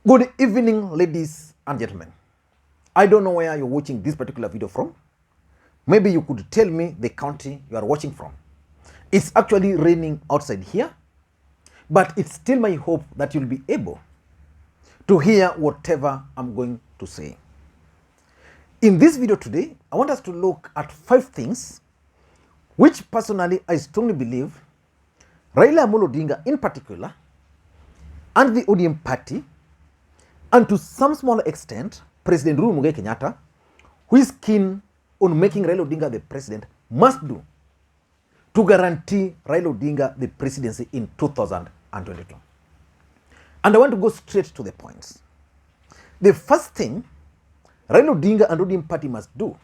Good evening, ladies and gentlemen. I don't know where you're watching this particular video from. Maybe you could tell me the county you are watching from. It's actually raining outside here, but it's still my hope that you'll be able to hear whatever I'm going to say. In this video today, I want us to look at 5 things which personally I strongly believe Raila Odinga in particular and the ODM party, and to some small extent, President Uhuru Muigai Kenyatta, who is keen on making Raila Odinga the president, must do to guarantee Raila Odinga the presidency in 2022. And I want to go straight to the points. The first thing Raila Odinga and ODM party must do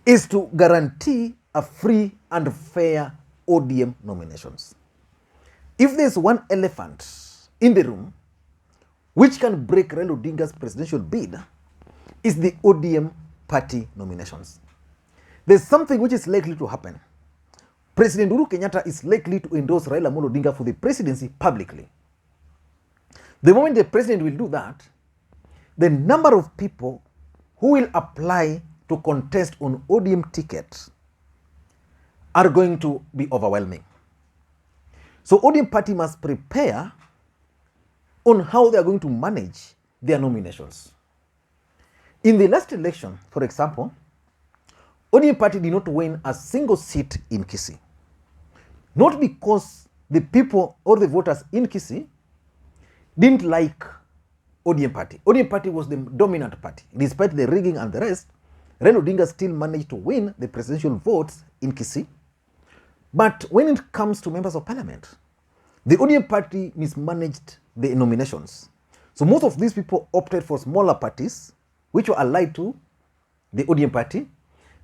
is to guarantee a free and fair ODM nominations. If there's one elephant in the room which can break Raila Odinga's presidential bid, is the ODM party nominations. There's something which is likely to happen. President Uhuru Kenyatta is likely to endorse Raila Odinga for the presidency publicly. The moment the president will do that, the number of people who will apply to contest on ODM tickets are going to be overwhelming. So ODM party must prepare on how they are going to manage their nominations. In the last election, for example, ODM party did not win a single seat in Kisii. Not because the people or the voters in Kisii didn't like ODM party. ODM party was the dominant party. Despite the rigging and the rest, Raila Odinga still managed to win the presidential votes in Kisii. But when it comes to members of parliament, the ODM party mismanaged the nominations. So most of these people opted for smaller parties, which were allied to the ODM party.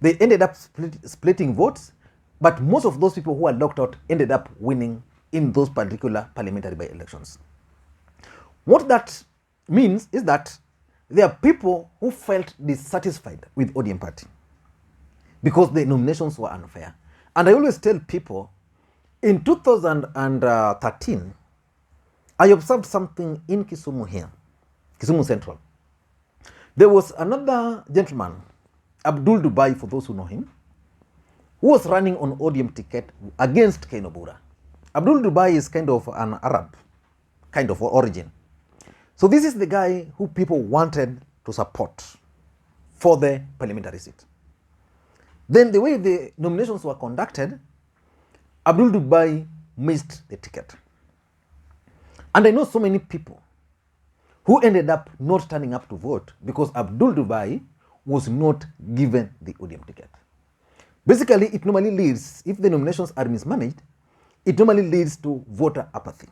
They ended up splitting votes, but most of those people who were locked out ended up winning in those particular parliamentary by-elections. What that means is that there are people who felt dissatisfied with ODM party because the nominations were unfair. And I always tell people, in 2013, I observed something in Kisumu here, Kisumu Central. There was another gentleman, Abdul Dubai, for those who know him, who was running on ODM ticket against Ken Obura. Abdul Dubai is kind of an Arab kind of origin. So this is the guy who people wanted to support for the parliamentary seat. Then the way the nominations were conducted, Abdul Dubai missed the ticket. And I know so many people who ended up not turning up to vote because Abdul Dubai was not given the ODM ticket. Basically, it normally leads, if the nominations are mismanaged, it normally leads to voter apathy.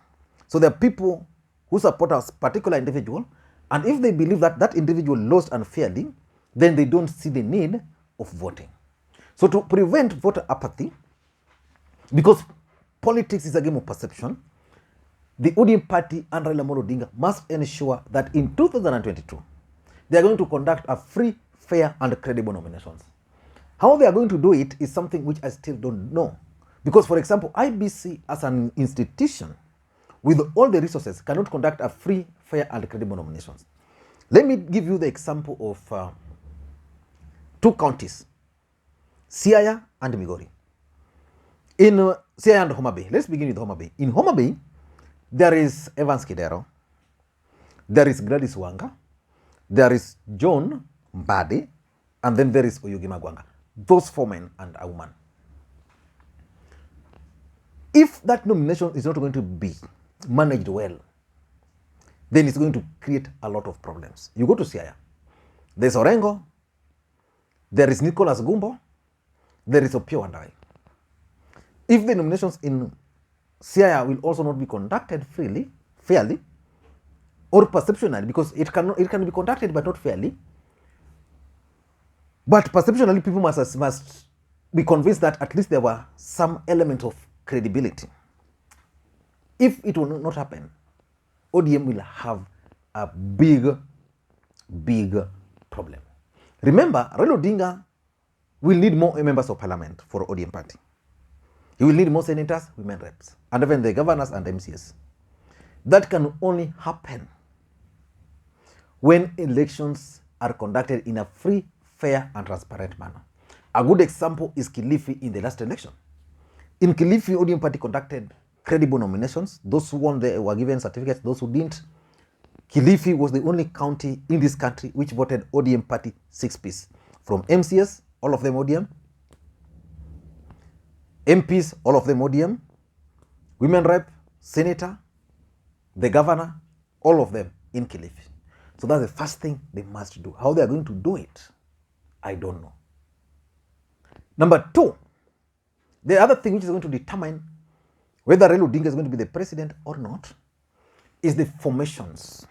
So there are people who support a particular individual, and if they believe that that individual lost unfairly, then they don't see the need of voting. So to prevent voter apathy, because politics is a game of perception, the ODM party and Raila Odinga must ensure that in 2022, they are going to conduct a free, fair, and credible nominations. How they are going to do it is something which I still don't know. Because, for example, IBC as an institution with all the resources cannot conduct a free, fair, and credible nominations. Let me give you the example of 2 counties, Siaya and Migori. In Siaya and Homa Bay, let's begin with Homa Bay. In Homa Bay, there is Evans Kidero, there is Gladys Wanga, there is John Mbadi, and then there is Oyugi Magwanga. Those 4 men and a woman. If that nomination is not going to be managed well, then it's going to create a lot of problems. You go to Siaya, there's Orengo, there is Nicholas Gumbo, there is Opio Wandai. If the nominations in Siaya will also not be conducted freely, fairly, or perceptionally, because it can be conducted but not fairly, but perceptionally people must be convinced that at least there were some element of credibility. If it will not happen, ODM will have a big problem. Remember, Raila Odinga will need more members of parliament for ODM party. He will need more senators, women reps, and even the governors and MCs. That can only happen when elections are conducted in a free, fair, and transparent manner. A good example is Kilifi in the last election. In Kilifi, ODM party conducted credible nominations. Those who won were given certificates, those who didn't. Kilifi was the only county in this country which voted ODM party 6 piece. From MCS, all of them ODM. MPs, all of them ODM. Women rep, senator, the governor, all of them in Kilifi. So that's the first thing they must do. How they are going to do it, I don't know. Number 2, the other thing which is going to determine whether Raila Odinga is going to be the president or not is the formations.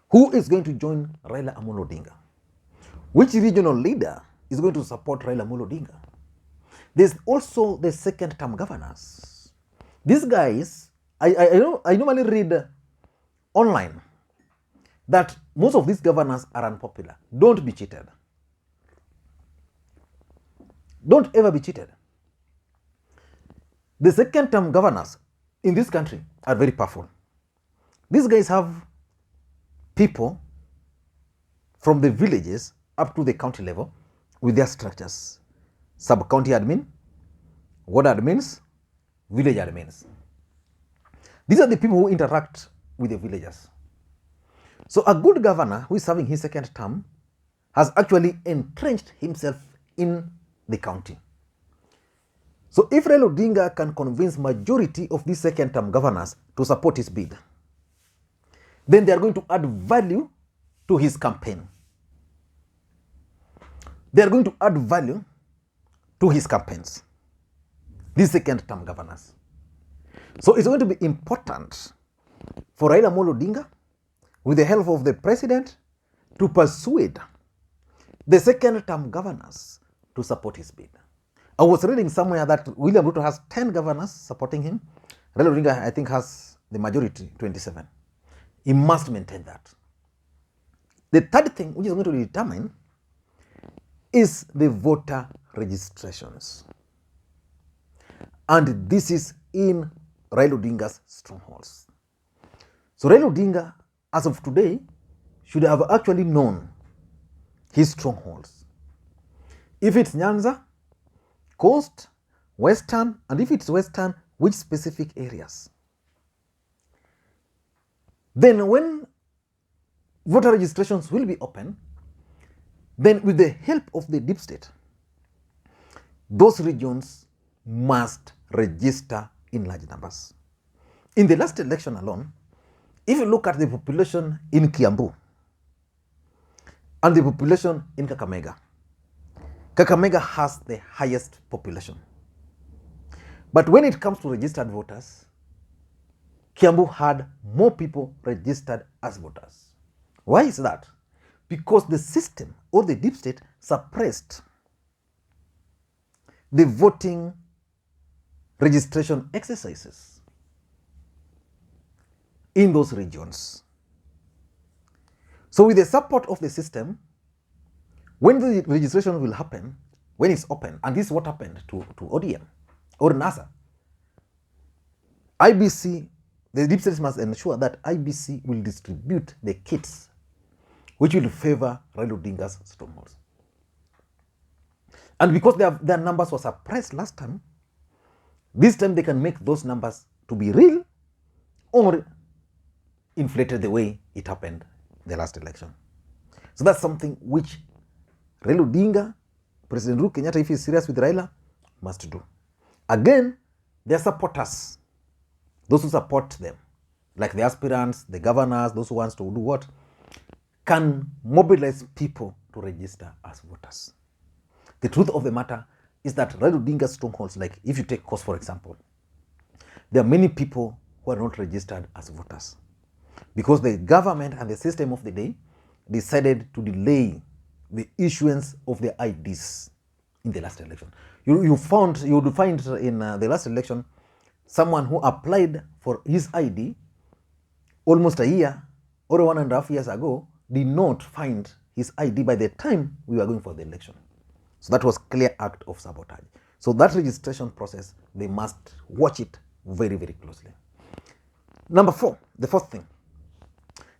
Who is going to join Raila Amolo Odinga? Which regional leader is going to support Raila Amolo Odinga? There's also the second-term governors. These guys, I normally read online that most of these governors are unpopular. Don't be cheated. Don't ever be cheated. The second-term governors in this country are very powerful. These guys have people from the villages up to the county level with their structures. Sub-county admin, ward admins, village admins. These are the people who interact with the villagers. So a good governor who is serving his second term has actually entrenched himself in the county. So if Raila Odinga can convince majority of these second term governors to support his bid, then they are going to add value to his campaign. They are going to add value to his campaigns, these second term governors. So it's going to be important for Raila Amolo Odinga, with the help of the president, to persuade the second term governors to support his bid. I was reading somewhere that William Ruto has 10 governors supporting him. Raila Odinga, I think, has the majority, 27. He must maintain that. The third thing which is going to determine is the voter registrations. And this is in Raila Odinga's strongholds. So Raila Odinga, as of today, should have actually known his strongholds. If it's Nyanza, Coast, Western, and if it's Western, which specific areas? Then when voter registrations will be open, then with the help of the deep state, those regions must register in large numbers. In the last election alone, if you look at the population in Kiambu and the population in Kakamega, Kakamega has the highest population. But when it comes to registered voters, Kiambu had more people registered as voters. Why is that? Because the system or the deep state suppressed the voting registration exercises in those regions. So with the support of the system, when the registration will happen, when it's open, and this is what happened to ODM or NASA, IBC, the deep state must ensure that IBC will distribute the kits which will favor Raila Odinga's strongholds. And because their numbers were suppressed last time, this time they can make those numbers to be real or inflated the way it happened the last election. So that's something which Raila Odinga, President Uhuru Kenyatta, if he's serious with Raila, must do. Again, their supporters, those who support them, like the aspirants, the governors, those who want to do what, can mobilize people to register as voters. The truth of the matter is that Raila Odinga's strongholds, like if you take Coast, for example, there are many people who are not registered as voters because the government and the system of the day decided to delay the issuance of the IDs in the last election. You would find in the last election someone who applied for his ID almost a year or 1.5 years ago did not find his ID by the time we were going for the election. So that was clear act of sabotage. So that registration process, they must watch it very, very closely. Number 4, the fourth thing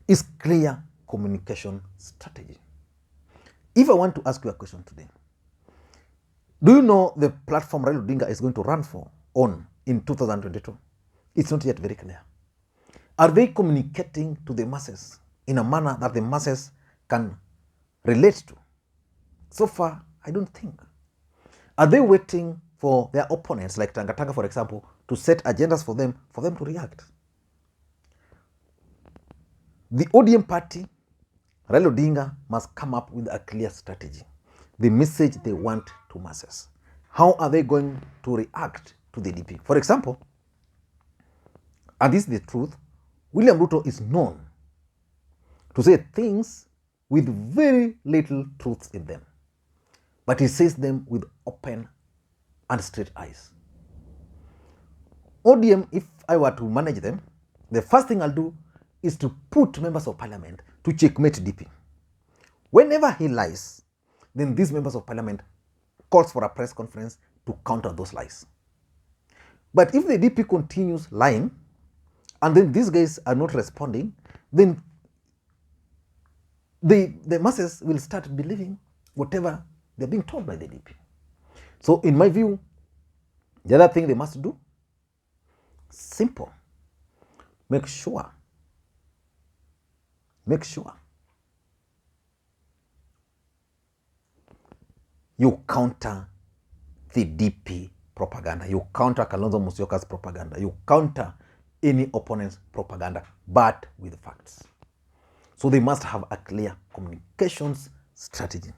is clear communication strategy. If I want to ask you a question today, do you know the platform Raila Odinga is going to run on in 2022? It's not yet very clear. Are they communicating to the masses in a manner that the masses can relate to? So far, I don't think. Are they waiting for their opponents, like Tanga, for example, to set agendas for them to react? The ODM party, Raila Odinga, must come up with a clear strategy, the message they want to masses. How are they going to react to the DP? For example, and this is the truth, William Ruto is known to say things with very little truth in them, but he says them with open and straight eyes. ODM, if I were to manage them, the first thing I'll do is to put members of parliament to checkmate DP. Whenever he lies, then these members of parliament calls for a press conference to counter those lies. But if the DP continues lying, and then these guys are not responding, then the masses will start believing whatever they're being told by the DP. So in my view, the other thing they must do, simple, make sure you counter the DP propaganda, you counter Kalonzo Musyoka's propaganda, you counter any opponent's propaganda, but with facts. So they must have a clear communications strategy.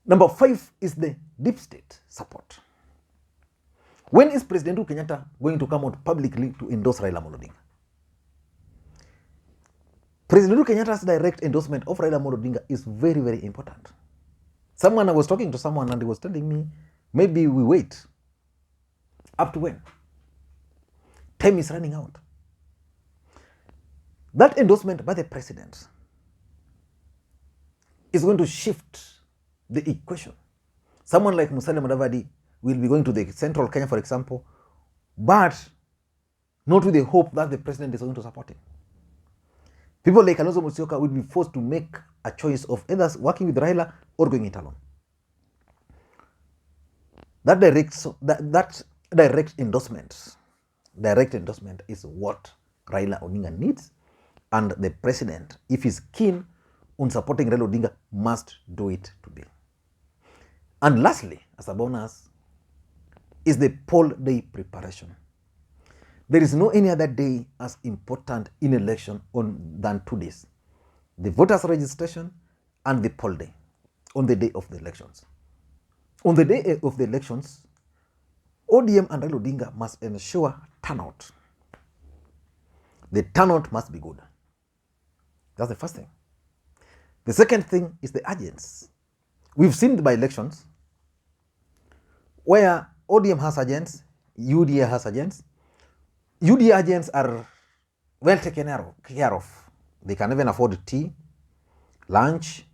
Number 5 is the deep state support. When is President Uhuru Kenyatta going to come out publicly to endorse Raila Odinga? President Uhuru Kenyatta's direct endorsement of Raila Odinga is very, very important. I was talking to someone and he was telling me, maybe we wait. Up to when? Time is running out. That endorsement by the president is going to shift the equation. Someone like Musalia Mudavadi will be going to the central Kenya, for example, but not with the hope that the president is going to support him. People like Kalonzo Musyoka will be forced to make a choice of either working with Raila or going it alone. That direct endorsement is what Raila Odinga needs, and the president, if he's keen on supporting Raila Odinga, must do it today. And lastly, as a bonus, is the poll day preparation. There is no any other day as important in election than 2 days. The voters registration and the poll day on the day of the elections. On the day of the elections, ODM and Raila Odinga must ensure turnout. The turnout must be good. That's the first thing. The second thing is the agents. We've seen the by-elections where ODM has agents, UDA has agents. UDA agents are well taken care of. They can even afford tea, lunch.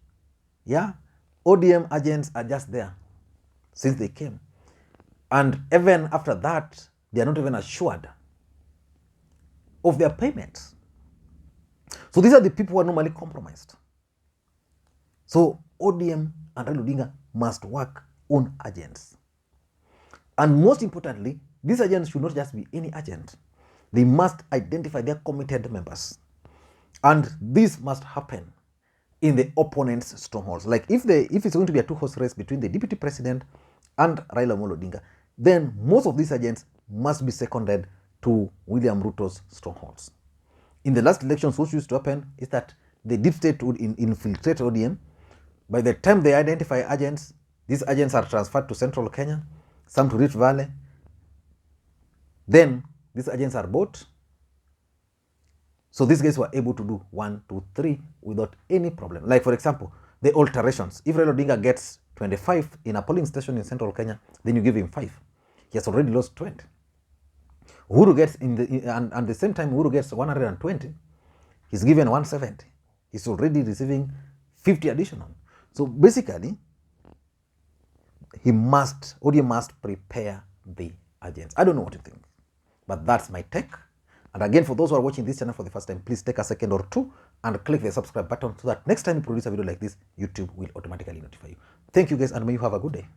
Yeah, ODM agents are just there since they came. And even after that, they are not even assured of their payments. So these are the people who are normally compromised. So ODM and Raila Odinga must work on agents. And most importantly, these agents should not just be any agent. They must identify their committed members. And this must happen in the opponent's strongholds. Like if it's going to be a two-horse race between the deputy president and Raila Odinga, then most of these agents must be seconded to William Ruto's strongholds. In the last elections, what used to happen is that the deep state would infiltrate ODM. By the time they identify agents, these agents are transferred to central Kenya, some to Rift Valley. Then these agents are bought. So these guys were able to do 1, 2, 3 without any problem. Like for example, the alterations. If Raila Odinga gets 25 in a polling station in central Kenya, then you give him 5. He has already lost 20. Uhuru gets and at the same time Uhuru gets 120. He's given 170. He's already receiving 50 additional. So basically, ODM must prepare the agents. I don't know what you think, but that's my take. And again, for those who are watching this channel for the first time, please take a second or two and click the subscribe button so that next time you produce a video like this, YouTube will automatically notify you. Thank you guys, and may you have a good day.